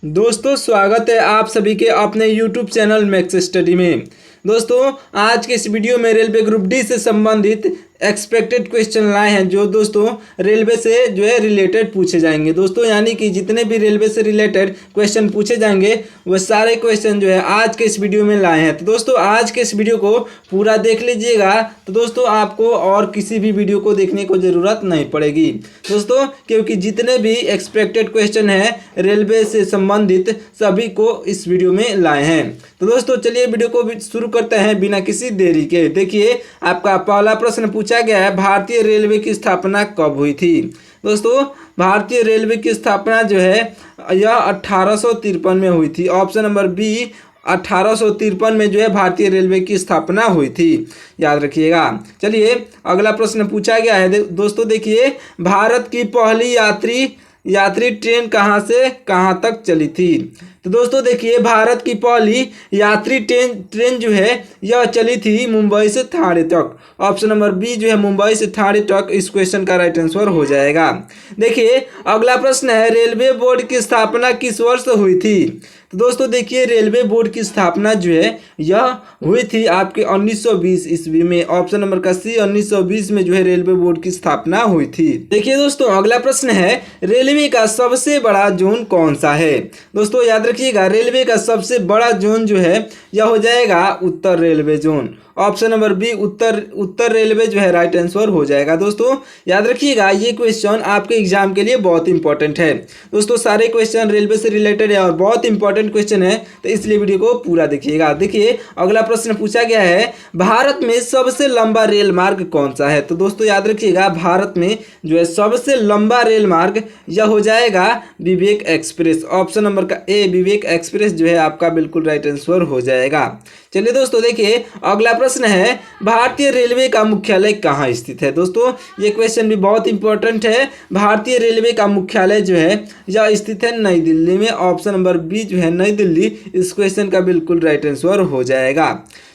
दोस्तों स्वागत है आप सभी के अपने YouTube चैनल मैक्स स्टडी में। दोस्तों आज के इस वीडियो में रेलवे ग्रुप डी से संबंधित एक्सपेक्टेड क्वेश्चन लाए हैं जो दोस्तों रेलवे से जो है रिलेटेड पूछे जाएंगे। दोस्तों यानी कि जितने भी रेलवे से रिलेटेड क्वेश्चन पूछे जाएंगे वह सारे क्वेश्चन जो है आज के इस वीडियो में लाए हैं। तो दोस्तों आज के इस वीडियो को पूरा देख लीजिएगा तो दोस्तों आपको और किसी भी वीडियो को देखने को ज़रूरत नहीं पड़ेगी दोस्तों, क्योंकि जितने भी एक्सपेक्टेड क्वेश्चन हैं रेलवे से संबंधित सभी को इस वीडियो में लाए हैं। तो दोस्तों चलिए वीडियो को शुरू करते हैं बिना किसी देरी के। देखिए आपका पहला प्रश्न पूछा गया है, भारतीय रेलवे की स्थापना कब हुई थी। दोस्तों भारतीय रेलवे की स्थापना जो है यह 1853 में हुई थी। ऑप्शन नंबर बी 1853 में जो है भारतीय रेलवे की स्थापना हुई थी, याद रखिएगा। चलिए अगला प्रश्न पूछा गया है दोस्तों, देखिए भारत की पहली यात्री ट्रेन कहाँ से कहाँ तक चली थी। तो दोस्तों देखिए भारत की पहली यात्री ट्रेन जो है यह चली थी मुंबई से ठाणे तक। ऑप्शन नंबर बी जो है मुंबई से ठाणे तक इस क्वेश्चन का राइट आंसर हो जाएगा। देखिए अगला प्रश्न है, रेलवे बोर्ड की स्थापना किस वर्ष हुई थी। तो दोस्तों देखिए रेलवे बोर्ड की स्थापना जो है यह हुई थी आपके 1920 ईस्वी में। ऑप्शन नंबर का सी 1920 में जो है रेलवे बोर्ड की स्थापना हुई थी। देखिए दोस्तों अगला प्रश्न है, रेलवे का सबसे बड़ा जोन कौन सा है। दोस्तों याद रखिएगा रेलवे का सबसे बड़ा जोन जो है यह हो जाएगा Uttar railway zone. Option number B Uttar railway जो है राइट आंसर हो जाएगा। दोस्तों याद रखिएगा ये क्वेश्चन आपके एग्जाम के लिए बहुत इंपॉर्टेंट है। दोस्तों सारे क्वेश्चन रेलवे से रिलेटेड है और बहुत इंपॉर्टेंट क्वेश्चन है, तो इसलिए वीडियो को पूरा देखिएगा। देखिए अगला प्रश्न पूछा गया है, भारत में सबसे लंबा रेल मार्ग कौन सा है। तो दोस्तों याद रखिएगा भारत में जो है सबसे लंबा रेल मार्ग यह हो जाएगा विवेक एक्सप्रेस। ऑप्शन नंबर का ए विवेक एक्सप्रेस जो है आपका बिल्कुल राइट आंसर हो जाएगा। चलिए दोस्तों देखिए अगला प्रश्न है, भारतीय रेलवे का मुख्यालय कहाँ स्थित है। दोस्तों ये क्वेश्चन भी बहुत इंपॉर्टेंट है। भारतीय रेलवे का मुख्यालय जो है यह स्थित है नई दिल्ली में। ऑप्शन नंबर बी जो है नई दिल्ली इस क्वेश्चन का बिल्कुल राइट आंसर हो जाएगा।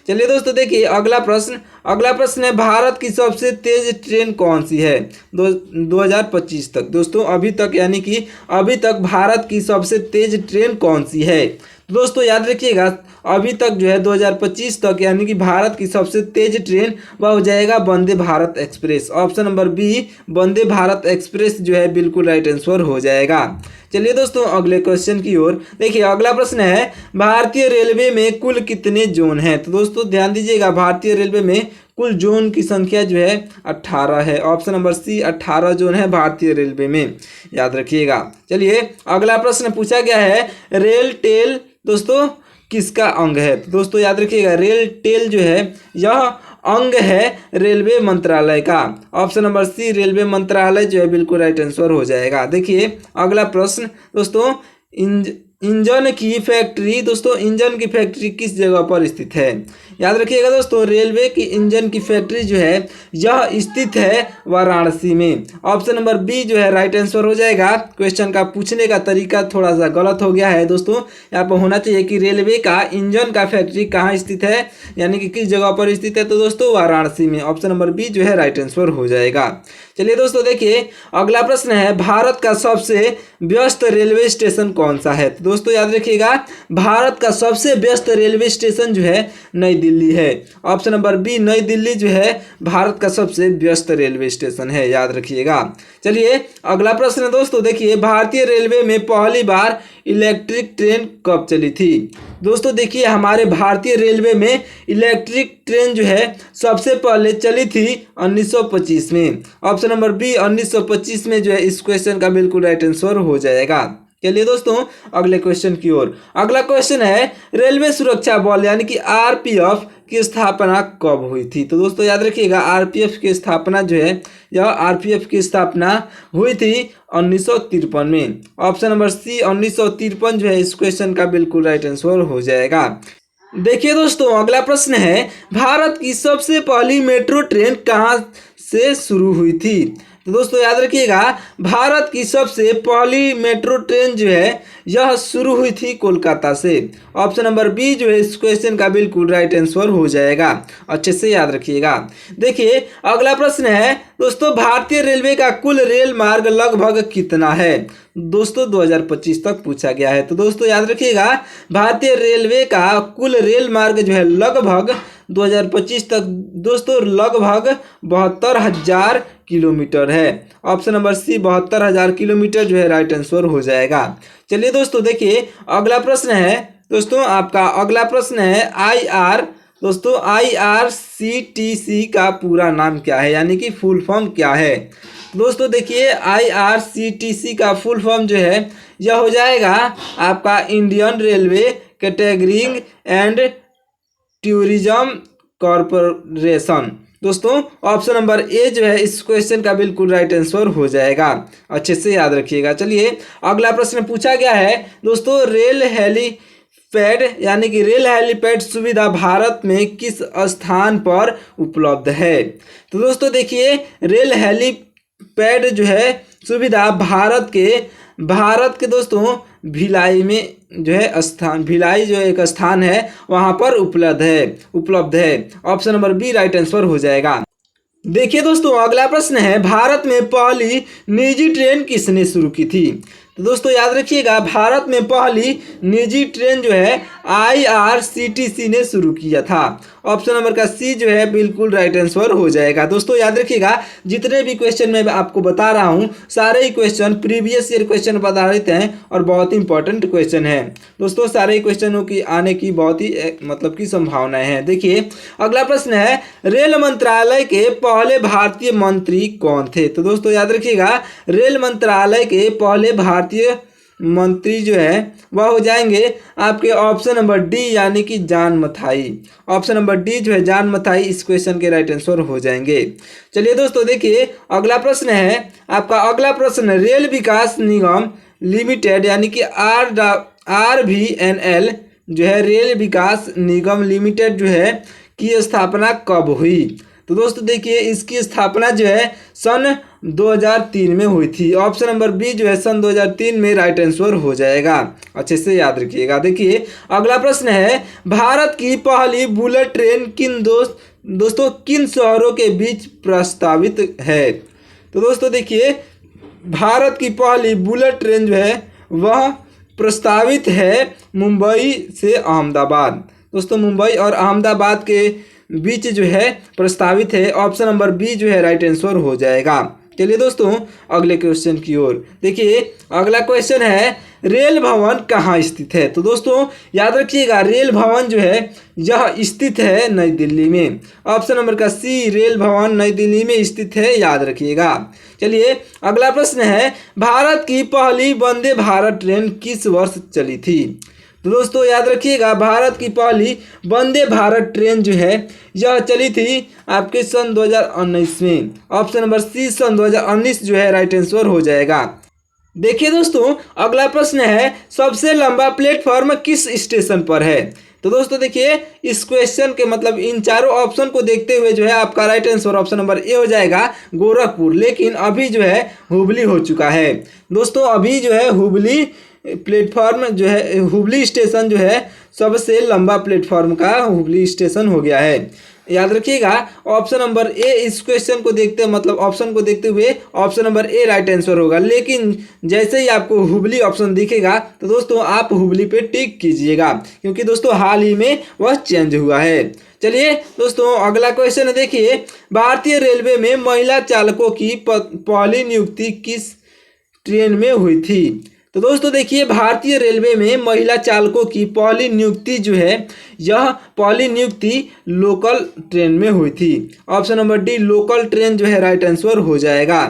चलिए दोस्तों देखिए अगला प्रश्न है, भारत की सबसे तेज ट्रेन कौन सी है 2025 तक। दोस्तों अभी तक यानी कि अभी तक भारत की सबसे तेज ट्रेन कौन सी है। दोस्तों याद रखिएगा अभी तक जो है 2025 तक यानी कि भारत की सबसे तेज ट्रेन वह हो जाएगा Vande Bharat express. Option number B Vande Bharat express जो है बिल्कुल राइट आंसर हो जाएगा। चलिए दोस्तों अगले क्वेश्चन की ओर देखिए अगला प्रश्न है, भारतीय रेलवे में कुल कितने जोन हैं। तो दोस्तों ध्यान दीजिएगा भारतीय रेलवे में कुल जोन की संख्या जो है 18 है। ऑप्शन नंबर सी 18 जोन है भारतीय रेलवे में, याद रखिएगा। चलिए अगला प्रश्न पूछा गया है, रेल टेल दोस्तों किसका अंग है। तो दोस्तों याद रखिएगा रेल टेल जो है यह अंग है रेलवे मंत्रालय का। ऑप्शन नंबर सी रेलवे मंत्रालय जो है बिल्कुल राइट आंसर हो जाएगा। देखिए अगला प्रश्न दोस्तों, इंजन की फैक्ट्री दोस्तों इंजन की फैक्ट्री किस जगह पर स्थित है। याद रखिएगा दोस्तों रेलवे की इंजन की फैक्ट्री जो है यह स्थित है वाराणसी में। ऑप्शन नंबर बी जो है राइट आंसर हो जाएगा। क्वेश्चन का पूछने का तरीका थोड़ा सा गलत हो गया है दोस्तों, यहाँ पर होना चाहिए कि रेलवे का इंजन का फैक्ट्री कहाँ स्थित है यानी कि किस जगह पर स्थित है, तो दोस्तों वाराणसी में। ऑप्शन नंबर बी जो है राइट आंसर हो जाएगा। चलिए दोस्तों देखिए अगला प्रश्न है, भारत का सबसे व्यस्त रेलवे स्टेशन कौन सा है। तो दोस्तों याद रखिएगा भारत का सबसे व्यस्त रेलवे स्टेशन जो है नई दिल्ली है। ऑप्शन नंबर बी नई दिल्ली जो है भारत का सबसे व्यस्त रेलवे स्टेशन है, याद रखिएगा। चलिए अगला प्रश्न दोस्तों देखिए, भारतीय रेलवे में पहली बार इलेक्ट्रिक ट्रेन कब चली थी। दोस्तों देखिए हमारे भारतीय रेलवे में इलेक्ट्रिक ट्रेन जो है सबसे पहले चली थी 1925 में। ऑप्शन नंबर बी 1925 में जो है इस क्वेश्चन का बिल्कुल राइट आंसर हो जाएगा। चलिए दोस्तों अगले क्वेश्चन की ओर। अगला क्वेश्चन है, रेलवे सुरक्षा बल यानी कि आरपीएफ की स्थापना कब हुई थी। तो दोस्तों याद रखिएगा आरपीएफ की स्थापना जो है यह आरपीएफ की स्थापना हुई थी 1953 में। ऑप्शन नंबर सी 1953 जो है इस क्वेश्चन का बिल्कुल राइट आंसर हो जाएगा। देखिए दोस्तों अगला प्रश्न है, भारत की सबसे पहली मेट्रो ट्रेन कहाँ से शुरू हुई थी। तो दोस्तों याद रखिएगा, भारत की सबसे पहली मेट्रो ट्रेन जो है यह शुरू हुई थी कोलकाता से। ऑप्शन नंबर बी जो है इस क्वेश्चन का बिल्कुल राइट आंसर हो जाएगा, अच्छे से याद रखिएगा। देखिए अगला प्रश्न है दोस्तों, भारतीय रेलवे का कुल रेल मार्ग लगभग कितना है? दोस्तों 2025 तक पूछा गया है। तो दोस्तों याद रखिएगा, भारतीय रेलवे का कुल रेल मार्ग जो है लगभग 2025 तक दोस्तों लगभग 72,000 किलोमीटर है। ऑप्शन नंबर सी 72,000 किलोमीटर जो है राइट आंसर हो जाएगा। चलिए दोस्तों देखिए अगला प्रश्न है दोस्तों, आपका अगला प्रश्न है दोस्तों IRCTC का पूरा नाम क्या है, यानी कि फुल फॉर्म क्या है? दोस्तों देखिए IRCTC का फुल फॉर्म जो है यह हो जाएगा आपका Indian railway catering and tourism corporation. दोस्तों ऑप्शन नंबर ए जो है इस क्वेश्चन का बिल्कुल राइट आंसर हो जाएगा, अच्छे से याद रखिएगा। चलिए अगला प्रश्न पूछा गया है दोस्तों, रेल हेलीपैड यानी कि रेल हेलीपैड सुविधा भारत में किस स्थान पर उपलब्ध है? तो दोस्तों देखिए रेल हेलीपैड जो है सुविधा भारत के दोस्तों भिलाई में जो है भिलाई जो एक स्थान है वहां पर उपलब्ध है। Option number B right answer हो जाएगा। देखिए दोस्तों अगला प्रश्न है, भारत में पहली निजी ट्रेन किसने शुरू की थी? तो दोस्तों याद रखिएगा, भारत में पहली निजी ट्रेन जो है IRCTC ने शुरू किया था। ऑप्शन नंबर का सी जो है बिल्कुल राइट आंसर हो जाएगा। दोस्तों याद रखिएगा, जितने भी क्वेश्चन मैं आपको बता रहा हूं सारे ही क्वेश्चन प्रीवियस ईयर क्वेश्चन आधारित हैं और बहुत ही इंपॉर्टेंट क्वेश्चन है। दोस्तों सारे ही क्वेश्चनों की आने की बहुत ही मतलब की संभावनाएं हैं। देखिए अगला प्रश्न है, रेल मंत्रालय के पहले भारतीय मंत्री कौन थे? तो दोस्तों याद रखिएगा, रेल मंत्रालय के पहले भारतीय मंत्री जो है वह हो जाएंगे आपके ऑप्शन नंबर डी यानी कि John Mathai. Option number D जो है जॉन मथाई इस क्वेश्चन के राइट आंसर हो जाएंगे। चलिए दोस्तों देखिए अगला प्रश्न है आपका, अगला प्रश्न रेल विकास निगम लिमिटेड यानी कि RVNL जो है रेल विकास निगम लिमिटेड जो है की स्थापना कब हुई? तो दोस्तों देखिए इसकी स्थापना जो है सन 2003 में हुई थी। ऑप्शन नंबर बी जो है सन 2003 में राइट आंसर हो जाएगा, अच्छे से याद रखिएगा। देखिए अगला प्रश्न है, भारत की पहली बुलेट ट्रेन दोस्तों किन शहरों के बीच प्रस्तावित है? तो दोस्तों देखिए भारत की पहली बुलेट ट्रेन जो है वह प्रस्तावित है मुंबई से अहमदाबाद। दोस्तों मुंबई और अहमदाबाद के बीच जो है प्रस्तावित है। ऑप्शन नंबर बी जो है राइट आंसर हो जाएगा। चलिए दोस्तों अगले क्वेश्चन की ओर देखिए, अगला क्वेश्चन है रेल भवन कहाँ स्थित है? तो दोस्तों याद रखिएगा, रेल भवन जो है यह स्थित है नई दिल्ली में। ऑप्शन नंबर का सी रेल भवन नई दिल्ली में स्थित है, याद रखिएगा। चलिए अगला प्रश्न है, भारत की पहली वंदे भारत ट्रेन किस वर्ष चली थी? तो दोस्तों याद रखिएगा, भारत की पहली वंदे भारत ट्रेन जो है यह चली थी आपके सन 2019 में। ऑप्शन नंबर सी सन 2019 जो है राइट आंसर हो जाएगा। देखिए दोस्तों अगला प्रश्न है, सबसे लंबा प्लेटफॉर्म किस स्टेशन पर है? तो दोस्तों देखिए इस क्वेश्चन के मतलब इन चारों ऑप्शन को देखते हुए जो है आपका right answer option number A हो जाएगा गोरखपुर, लेकिन अभी जो है हुबली हो चुका है। दोस्तों अभी जो है हुबली प्लेटफॉर्म जो है हुबली स्टेशन जो है सबसे लंबा प्लेटफॉर्म का हुबली स्टेशन हो गया है, याद रखिएगा। ऑप्शन नंबर ए इस क्वेश्चन को देखते मतलब ऑप्शन को देखते हुए option number A right answer होगा, लेकिन जैसे ही आपको हुबली ऑप्शन दिखेगा तो दोस्तों आप हुबली पे टिक कीजिएगा, क्योंकि दोस्तों हाल ही में वह चेंज हुआ है। चलिए दोस्तों अगला क्वेश्चन देखिए, भारतीय रेलवे में महिला चालकों की पहली नियुक्ति किस ट्रेन में हुई थी? तो दोस्तों देखिए भारतीय रेलवे में महिला चालकों की पहली नियुक्ति जो है यह पहली नियुक्ति लोकल ट्रेन में हुई थी। Option number D local train जो है राइट आंसर हो जाएगा।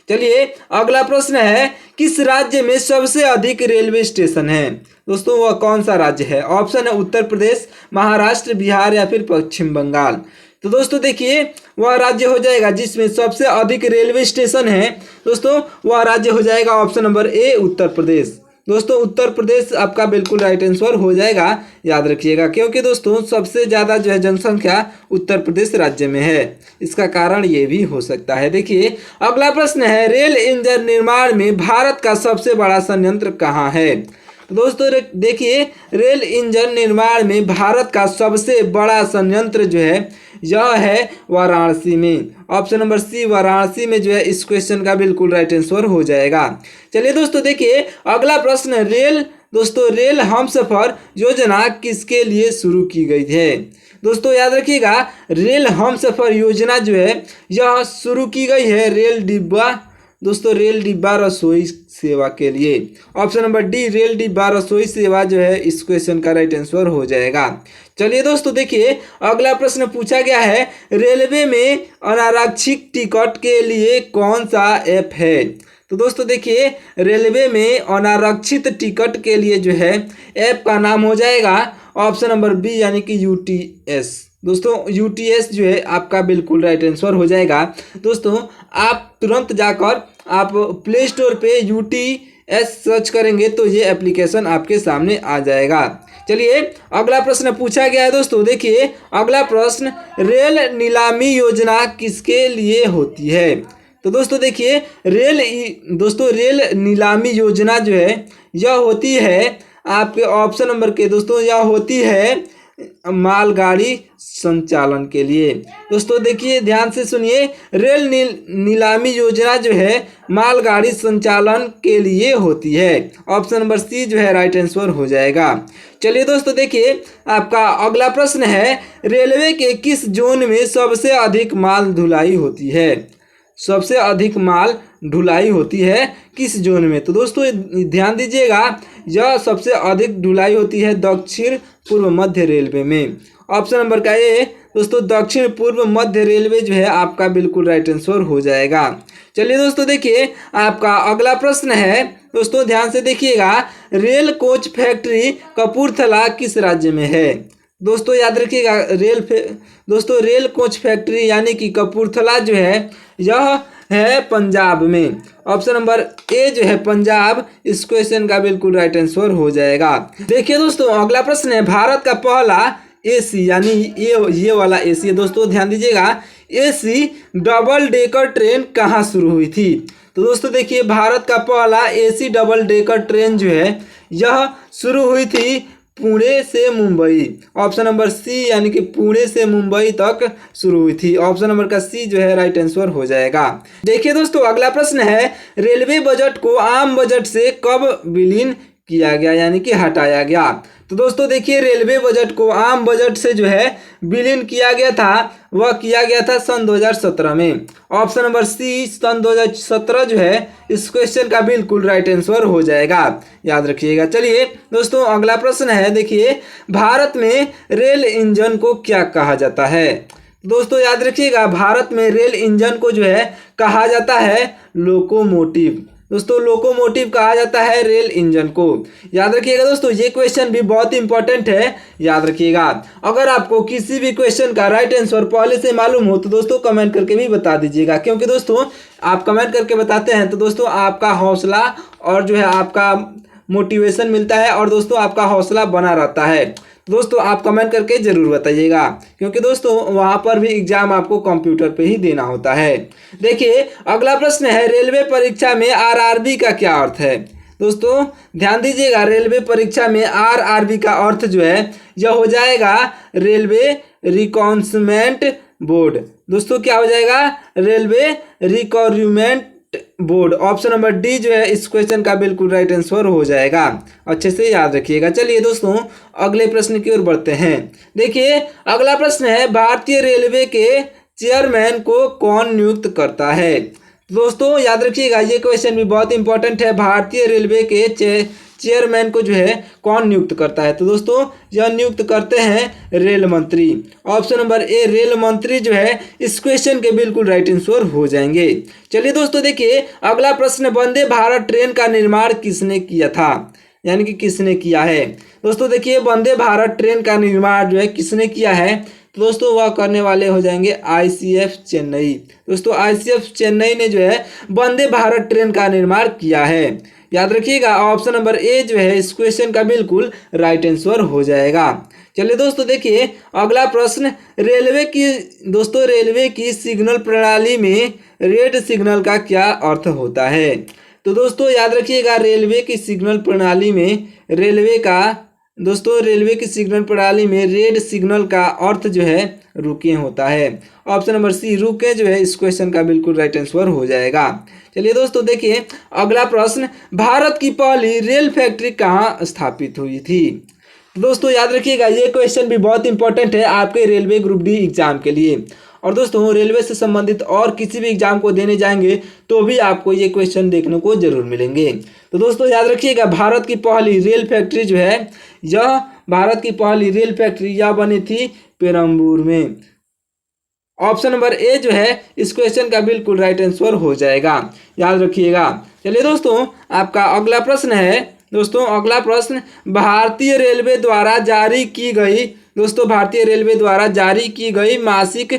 चलिए अगला प्रश्न है, किस राज्य में सबसे अधिक रेलवे स्टेशन है? दोस्तों वह कौन सा राज्य है? ऑप्शन है उत्तर प्रदेश, महाराष्ट्र, बिहार या फिर पश्चिम बंगाल। तो दोस्तों देखिए वह राज्य हो जाएगा जिसमें सबसे अधिक रेलवे स्टेशन है दोस्तों, वह राज्य हो जाएगा option number A Uttar Pradesh. दोस्तों उत्तर प्रदेश आपका बिल्कुल राइट आंसर हो जाएगा, याद रखिएगा, क्योंकि दोस्तों सबसे ज़्यादा जो है जनसंख्या उत्तर प्रदेश राज्य में है, इसका कारण ये भी हो सकता है। देखिए अगला प्रश्न है, रेल इंजन निर्माण में भारत का सबसे बड़ा संयंत्र कहाँ है? तो दोस्तों देखिए रेल इंजन निर्माण में भारत का सबसे बड़ा संयंत्र जो है यह है वाराणसी में। ऑप्शन नंबर सी वाराणसी में जो है इस क्वेश्चन का बिल्कुल राइट आंसर हो जाएगा। चलिए दोस्तों देखिए अगला प्रश्न, रेल हमसफर योजना किसके लिए शुरू की गई है? दोस्तों याद रखिएगा रेल हमसफर योजना जो है यह शुरू की गई है रेल डिब्बा रसोई सेवा के लिए। ऑप्शन नंबर डी रेल डिब्बा रसोई सेवा जो है इस क्वेश्चन का राइट आंसर हो जाएगा। चलिए दोस्तों देखिए अगला प्रश्न पूछा गया है, रेलवे में अनारक्षित टिकट के लिए कौन सा ऐप है? तो दोस्तों देखिए रेलवे में अनारक्षित टिकट के लिए जो है ऐप का नाम हो जाएगा ऑप्शन नंबर बी यानी कि यूटीएस। दोस्तों यूटीएस जो है आपका बिल्कुल राइट आंसर हो जाएगा। दोस्तों आप तुरंत जाकर आप प्ले स्टोर पे यूटीएस सर्च करेंगे तो ये एप्लीकेशन आपके सामने आ जाएगा। चलिए अगला प्रश्न पूछा गया है दोस्तों, देखिए अगला प्रश्न, रेल नीलामी योजना किसके लिए होती है? तो दोस्तों देखिए रेल नीलामी योजना जो है यह होती है आपके ऑप्शन नंबर के दोस्तों यह होती है मालगाड़ी संचालन के लिए। दोस्तों देखिए ध्यान से सुनिए, रेल नीलामी योजना जो है मालगाड़ी संचालन के लिए होती है। ऑप्शन नंबर सी जो है राइट आंसर हो जाएगा। चलिए दोस्तों देखिए आपका अगला प्रश्न है, रेलवे के किस जोन में सबसे अधिक माल ढुलाई होती है? सबसे अधिक माल ढुलाई होती है किस जोन में? तो दोस्तों ध्यान दीजिएगा यह सबसे अधिक ढुलाई होती है दक्षिण पूर्व मध्य रेलवे में। ऑप्शन नंबर का ए दोस्तों दक्षिण पूर्व मध्य रेलवे जो है आपका बिल्कुल राइट आंसर हो जाएगा। चलिए दोस्तों देखिए आपका अगला प्रश्न है, दोस्तों ध्यान से देखिएगा, रेल कोच फैक्ट्री कपूरथला किस राज्य में है? दोस्तों याद रखिएगा रेल कोच फैक्ट्री यानी कि कपूरथला जो है यह है पंजाब में। ऑप्शन नंबर ए जो है पंजाब इस क्वेश्चन का बिल्कुल राइट आंसर हो जाएगा। देखिए दोस्तों अगला प्रश्न है, भारत का पहला एसी यानी ये वाला एसी है। दोस्तों ध्यान दीजिएगा एसी डबल डेकर ट्रेन कहाँ शुरू हुई थी? तो दोस्तों देखिए भारत का पहला एसी डबल डेकर ट्रेन जो है यह शुरू हुई थी पुणे से मुंबई। ऑप्शन नंबर सी यानी कि पुणे से मुंबई तक शुरू हुई थी। ऑप्शन नंबर का सी जो है राइट आंसर हो जाएगा। देखिए दोस्तों अगला प्रश्न है, रेलवे बजट को आम बजट से कब विलीन किया गया यानी कि हटाया गया? तो दोस्तों देखिए रेलवे बजट को आम बजट से जो है विलीन किया गया था, वह किया गया था सन 2017 में। ऑप्शन नंबर सी सन 2017 जो है इस क्वेश्चन का बिल्कुल राइट आंसर हो जाएगा, याद रखिएगा। चलिए दोस्तों अगला प्रश्न है, देखिए भारत में रेल इंजन को क्या कहा जाता है? दोस्तों याद रखिएगा भारत में रेल इंजन को जो है कहा जाता है लोकोमोटिव। दोस्तों लोकोमोटिव कहा जाता है रेल इंजन को, याद रखिएगा। दोस्तों ये क्वेश्चन भी बहुत इंपॉर्टेंट है, याद रखिएगा। अगर आपको किसी भी क्वेश्चन का राइट आंसर पहले से मालूम हो तो दोस्तों कमेंट करके भी बता दीजिएगा, क्योंकि दोस्तों आप कमेंट करके बताते हैं तो दोस्तों आपका हौसला और जो है आपका मोटिवेशन मिलता है और दोस्तों आपका हौसला बना रहता है। दोस्तों आप कमेंट करके ज़रूर बताइएगा, क्योंकि दोस्तों वहाँ पर भी एग्जाम आपको कंप्यूटर पे ही देना होता है। देखिए अगला प्रश्न है, रेलवे परीक्षा में आरआरबी का क्या अर्थ है? दोस्तों ध्यान दीजिएगा रेलवे परीक्षा में आरआरबी का अर्थ जो है यह हो जाएगा रेलवे रिकॉन्समेंट बोर्ड। दोस्तों क्या हो जाएगा? Railway requirement board. Option number D जो है इस क्वेश्चन का बिल्कुल राइट आंसर हो जाएगा, अच्छे से याद रखिएगा। चलिए दोस्तों अगले प्रश्न की ओर बढ़ते हैं। देखिए अगला प्रश्न है, भारतीय रेलवे के चेयरमैन को कौन नियुक्त करता है? दोस्तों याद रखिएगा ये क्वेश्चन भी बहुत इंपॉर्टेंट है, भारतीय रेलवे के चेयरमैन को जो है कौन नियुक्त करता है? तो दोस्तों यह नियुक्त करते हैं रेल मंत्री। ऑप्शन नंबर ए रेल मंत्री जो है इस क्वेश्चन के बिल्कुल राइट आंसर हो जाएंगे। चलिए दोस्तों देखिए अगला प्रश्न, वंदे भारत ट्रेन का निर्माण किसने किया था यानी कि किसने किया है? दोस्तों देखिए वंदे भारत ट्रेन का निर्माण जो है किसने किया है? तो दोस्तों वह करने वाले हो जाएंगे आईसीएफ चेन्नई। दोस्तों आईसीएफ चेन्नई ने जो है वंदे भारत ट्रेन का निर्माण किया है, याद रखिएगा ऑप्शन नंबर ए जो है इस क्वेश्चन का बिल्कुल राइट आंसर हो जाएगा। चलिए दोस्तों देखिए अगला प्रश्न, रेलवे की सिग्नल प्रणाली में रेड सिग्नल का क्या अर्थ होता है? तो दोस्तों याद रखिएगा रेलवे की सिग्नल प्रणाली में रेड सिग्नल का अर्थ जो है रुके होता है। ऑप्शन नंबर सी रुके जो है इस क्वेश्चन का बिल्कुल राइट आंसर हो जाएगा। चलिए दोस्तों देखिए अगला प्रश्न, भारत की पहली रेल फैक्ट्री कहाँ स्थापित हुई थी? तो दोस्तों याद रखिएगा ये क्वेश्चन भी बहुत इंपॉर्टेंट है आपके रेलवे ग्रुप डी एग्जाम के लिए। और दोस्तों रेलवे से संबंधित और किसी भी एग्जाम को देने जाएंगे तो भी आपको ये क्वेश्चन देखने को जरूर मिलेंगे। तो दोस्तों याद रखिएगा भारत की पहली रेल फैक्ट्री जो है यह बनी थी पेरम्बूर में। ऑप्शन नंबर ए जो है इस क्वेश्चन का बिल्कुल राइट आंसर हो जाएगा, याद रखिएगा। चलिए दोस्तों आपका अगला प्रश्न है, भारतीय रेलवे द्वारा जारी की गई मासिक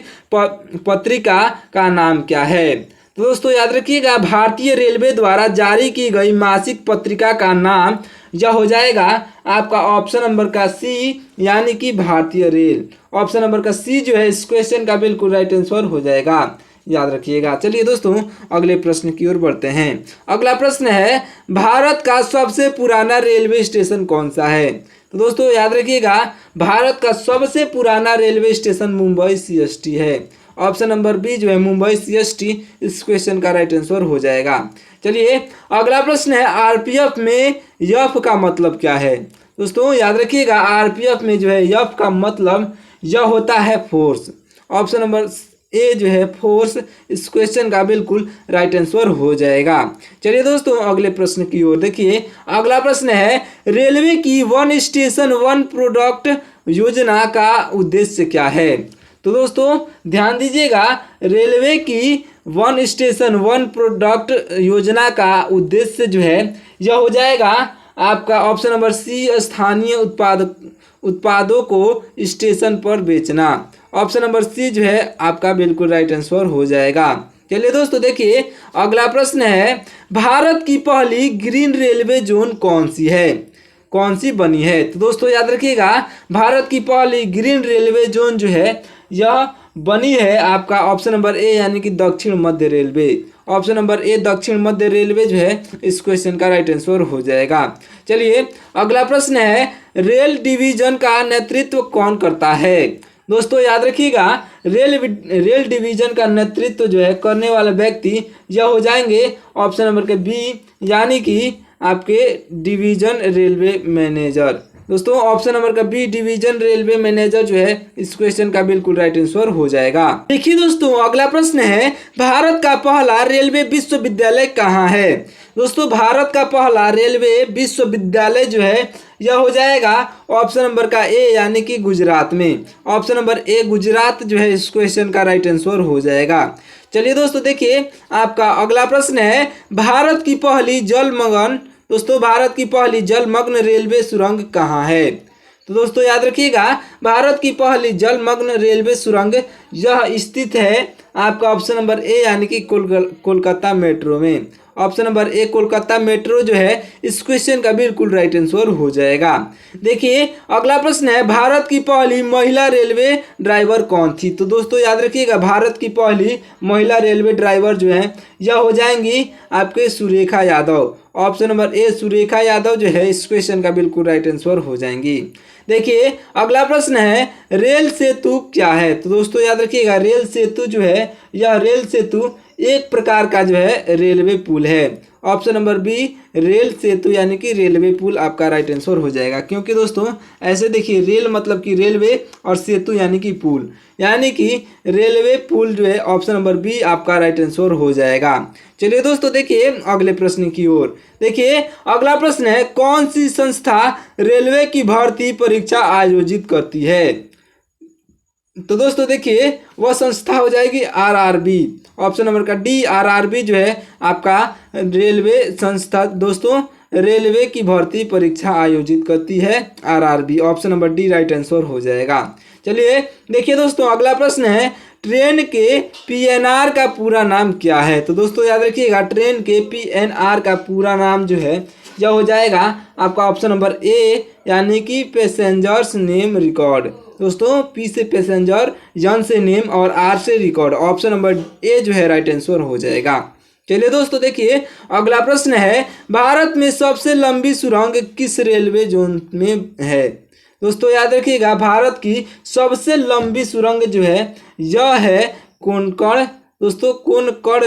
पत्रिका का नाम क्या है? तो दोस्तों याद रखिएगा भारतीय रेलवे द्वारा जारी की गई मासिक पत्रिका का नाम यह हो जाएगा आपका ऑप्शन नंबर का सी, यानी कि भारतीय रेल। ऑप्शन नंबर का सी जो है इस क्वेश्चन का बिल्कुल राइट आंसर हो जाएगा, याद रखिएगा। चलिए दोस्तों अगले प्रश्न की ओर बढ़ते हैं। अगला प्रश्न है, भारत का सबसे पुराना रेलवे स्टेशन कौन सा है? तो दोस्तों याद रखिएगा भारत का सबसे पुराना रेलवे स्टेशन मुंबई सीएसटी है। ऑप्शन नंबर बी जो है मुंबई सीएसटी इस क्वेश्चन का राइट आंसर हो जाएगा। चलिए अगला प्रश्न है, आरपीएफ में एफ का मतलब क्या है? दोस्तों याद रखिएगा आरपीएफ में जो है एफ का मतलब यह होता है फोर्स। ऑप्शन नंबर ए जो है फोर्स इस क्वेश्चन का बिल्कुल राइट आंसर हो जाएगा। चलिए दोस्तों अगले प्रश्न की ओर देखिए। अगला प्रश्न है, रेलवे की वन स्टेशन वन प्रोडक्ट योजना का उद्देश्य क्या है? तो दोस्तों ध्यान दीजिएगा रेलवे की वन स्टेशन वन प्रोडक्ट योजना का उद्देश्य जो है यह हो जाएगा आपका ऑप्शन नंबर सी, स्थानीय उत्पादों को स्टेशन पर बेचना। ऑप्शन नंबर सी जो है आपका बिल्कुल राइट आंसर हो जाएगा। चलिए दोस्तों देखिए अगला प्रश्न है, भारत की पहली ग्रीन रेलवे जोन कौन सी बनी है? तो दोस्तों याद रखिएगा भारत की पहली ग्रीन रेलवे जोन जो है यह बनी है आपका ऑप्शन नंबर ए, यानी कि दक्षिण मध्य रेलवे। ऑप्शन नंबर ए दक्षिण मध्य रेलवे जो है इस क्वेश्चन का राइट आंसर हो जाएगा। चलिए अगला प्रश्न है, रेल डिवीजन का नेतृत्व कौन करता है? दोस्तों याद रखिएगा रेल डिवीजन का नेतृत्व जो है करने वाला व्यक्ति यह हो जाएंगे ऑप्शन नंबर के बी, यानी कि आपके डिवीजन रेलवे मैनेजर। दोस्तों ऑप्शन नंबर का बी डिवीजन रेलवे मैनेजर जो है इस क्वेश्चन का बिल्कुल राइट आंसर हो जाएगा। देखिए दोस्तों अगला प्रश्न है, भारत का पहला रेलवे विश्वविद्यालय कहाँ है? दोस्तों भारत का पहला रेलवे विश्वविद्यालय जो है यह हो जाएगा ऑप्शन नंबर का ए, यानी कि गुजरात में। ऑप्शन नंबर ए गुजरात जो है इस क्वेश्चन का राइट आंसर हो जाएगा। चलिए दोस्तों देखिए आपका अगला प्रश्न है, भारत की पहली जलमग्न रेलवे सुरंग कहाँ है? तो दोस्तों याद रखिएगा भारत की पहली जलमग्न रेलवे सुरंग यह स्थित है आपका ऑप्शन नंबर ए, यानी कि कोलकाता मेट्रो में। Option number A Kolkata metro जो है इस क्वेश्चन का बिल्कुल राइट आंसर हो जाएगा। देखिए अगला प्रश्न है, भारत की पहली महिला रेलवे ड्राइवर कौन थी? तो दोस्तों याद रखिएगा भारत की पहली महिला रेलवे ड्राइवर जो है यह हो जाएंगी आपके Surekha Yadav. Option number A Surekha Yadav जो है इस क्वेश्चन का बिल्कुल राइट आंसर हो जाएंगी। देखिए अगला प्रश्न है, रेल सेतु क्या है? तो दोस्तों याद रखिएगा रेल सेतु जो है यह रेल सेतु एक प्रकार का जो है रेलवे पुल है। ऑप्शन नंबर बी रेल सेतु यानी कि रेलवे पुल आपका राइट आंसर हो जाएगा। क्योंकि दोस्तों ऐसे देखिए रेल मतलब कि रेलवे और सेतु यानी कि पुल, यानी कि रेलवे पुल जो है ऑप्शन नंबर बी आपका राइट आंसर हो जाएगा। चलिए दोस्तों देखिए अगले प्रश्न की ओर। देखिए अगला प्रश्न है, कौन सी संस्था रेलवे की भर्ती परीक्षा आयोजित करती है? तो दोस्तों देखिए वह संस्था हो जाएगी आरआरबी। ऑप्शन नंबर का डी आरआरबी जो है आपका रेलवे संस्था दोस्तों रेलवे की भर्ती परीक्षा आयोजित करती है RRB. Option number D right answer हो जाएगा। चलिए देखिए दोस्तों, अगला प्रश्न है ट्रेन के पीएनआर का पूरा नाम क्या है। तो दोस्तों याद रखिएगा, ट्रेन के पीएनआर का पूरा नाम जो है यह हो जाएगा आपका ऑप्शन नंबर ए, यानी कि पैसेंजर्स नेम रिकॉर्ड। दोस्तों पी से पैसेंजर, एन से नेम और आर से रिकॉर्ड। ऑप्शन नंबर ए जो है राइट आंसर हो जाएगा। चलिए दोस्तों देखिए, अगला प्रश्न है भारत में सबसे लंबी सुरंग किस रेलवे जोन में है। दोस्तों याद रखिएगा, भारत की सबसे लंबी सुरंग जो है यह है कोंकण। दोस्तों कोंकण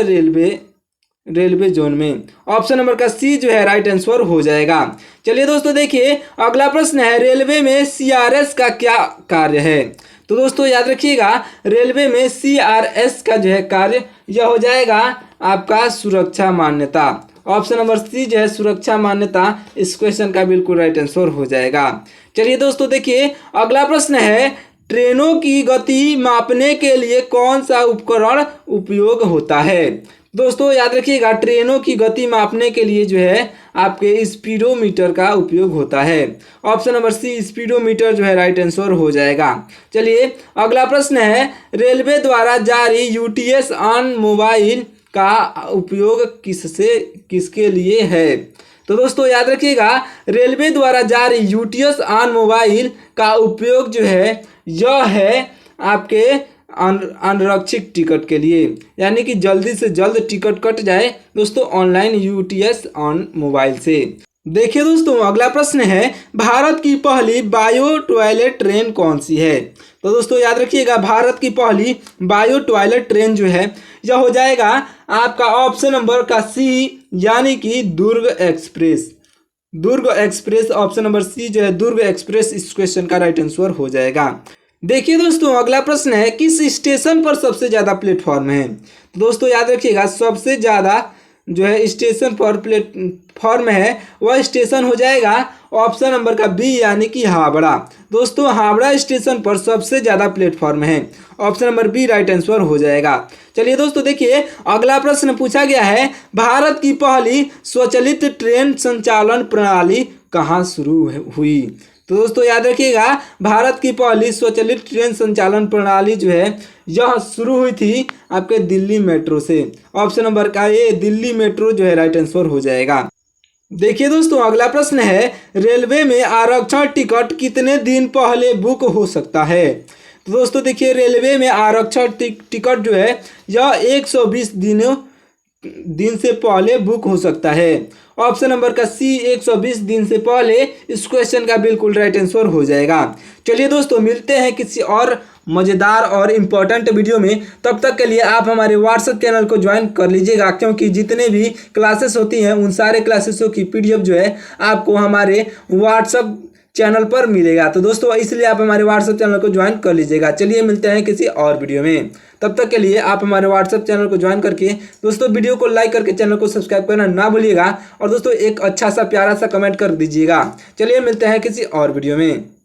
रेलवे जोन में। ऑप्शन नंबर का सी जो है राइट आंसर हो जाएगा। चलिए दोस्तों देखिए, अगला प्रश्न है रेलवे में सीआरएस का क्या कार्य है। तो दोस्तों याद रखिएगा, रेलवे में सीआरएस का जो है कार्य यह हो जाएगा आपका सुरक्षा मान्यता। ऑप्शन नंबर सी जो है सुरक्षा मान्यता इस क्वेश्चन का बिल्कुल राइट आंसर हो जाएगा। चलिए दोस्तों देखिए, अगला प्रश्न है ट्रेनों की गति मापने के लिए कौन सा उपकरण उपयोग होता है। दोस्तों याद रखिएगा, ट्रेनों की गति मापने के लिए जो है आपके स्पीडोमीटर का उपयोग होता है। ऑप्शन नंबर सी स्पीडोमीटर जो है राइट आंसर हो जाएगा। चलिए अगला प्रश्न है रेलवे द्वारा जारी यूटीएस ऑन मोबाइल का उपयोग किसके लिए है। तो दोस्तों याद रखिएगा, रेलवे द्वारा जारी यूटीएस ऑन मोबाइल का उपयोग जो है यह है आपके अनारक्षित टिकट के लिए, यानी कि जल्दी से जल्द टिकट कट जाए दोस्तों ऑनलाइन यूटीएस ऑन मोबाइल से। देखिए दोस्तों, अगला प्रश्न है भारत की पहली बायो टॉयलेट ट्रेन कौन सी है। तो दोस्तों याद रखिएगा, भारत की पहली बायो टॉयलेट ट्रेन जो है यह हो जाएगा आपका ऑप्शन नंबर का सी, यानी कि दुर्ग एक्सप्रेस। दुर्ग एक्सप्रेस, ऑप्शन नंबर सी जो है दुर्ग एक्सप्रेस इस क्वेश्चन का राइट आंसर हो जाएगा। देखिए दोस्तों, अगला प्रश्न है किस स्टेशन पर सबसे ज़्यादा प्लेटफॉर्म है। दोस्तों याद रखिएगा, सबसे ज़्यादा जो है स्टेशन पर प्लेटफॉर्म है वह स्टेशन हो जाएगा ऑप्शन नंबर का बी, यानी कि हावड़ा। दोस्तों हावड़ा स्टेशन पर सबसे ज़्यादा प्लेटफॉर्म है। Option number B right answer हो जाएगा। चलिए दोस्तों देखिए, अगला प्रश्न पूछा गया है भारत की पहली स्वचालित ट्रेन संचालन प्रणाली कहाँ शुरू हुई। तो दोस्तों याद रखिएगा, भारत की पहली स्वचालित ट्रेन संचालन प्रणाली जो है यह शुरू हुई थी आपके दिल्ली मेट्रो से। ऑप्शन नंबर का ए दिल्ली मेट्रो जो है राइट आंसर हो जाएगा। देखिए दोस्तों, अगला प्रश्न है रेलवे में आरक्षण टिकट कितने दिन पहले बुक हो सकता है। तो दोस्तों देखिए, रेलवे में आरक्षण टिकट जो है यह 120 दिन से पहले बुक हो सकता है। ऑप्शन नंबर का सी 120 दिन से पहले इस क्वेश्चन का बिल्कुल राइट आंसर हो जाएगा। चलिए दोस्तों, मिलते हैं किसी और मज़ेदार और इम्पोर्टेंट वीडियो में। तब तक के लिए आप हमारे व्हाट्सएप चैनल को ज्वाइन कर लीजिएगा, क्योंकि जितने भी क्लासेस होती हैं उन सारे क्लासेसों की पीडीएफ जो है आपको हमारे व्हाट्सएप चैनल पर मिलेगा। तो दोस्तों इसलिए आप हमारे व्हाट्सएप चैनल को ज्वाइन कर लीजिएगा। चलिए मिलते हैं किसी और वीडियो में। तब तक के लिए आप हमारे व्हाट्सएप चैनल को ज्वाइन करके दोस्तों वीडियो को लाइक करके चैनल को सब्सक्राइब करना ना भूलिएगा, और दोस्तों एक अच्छा सा प्यारा सा कमेंट कर दीजिएगा। चलिए मिलते हैं किसी और वीडियो में।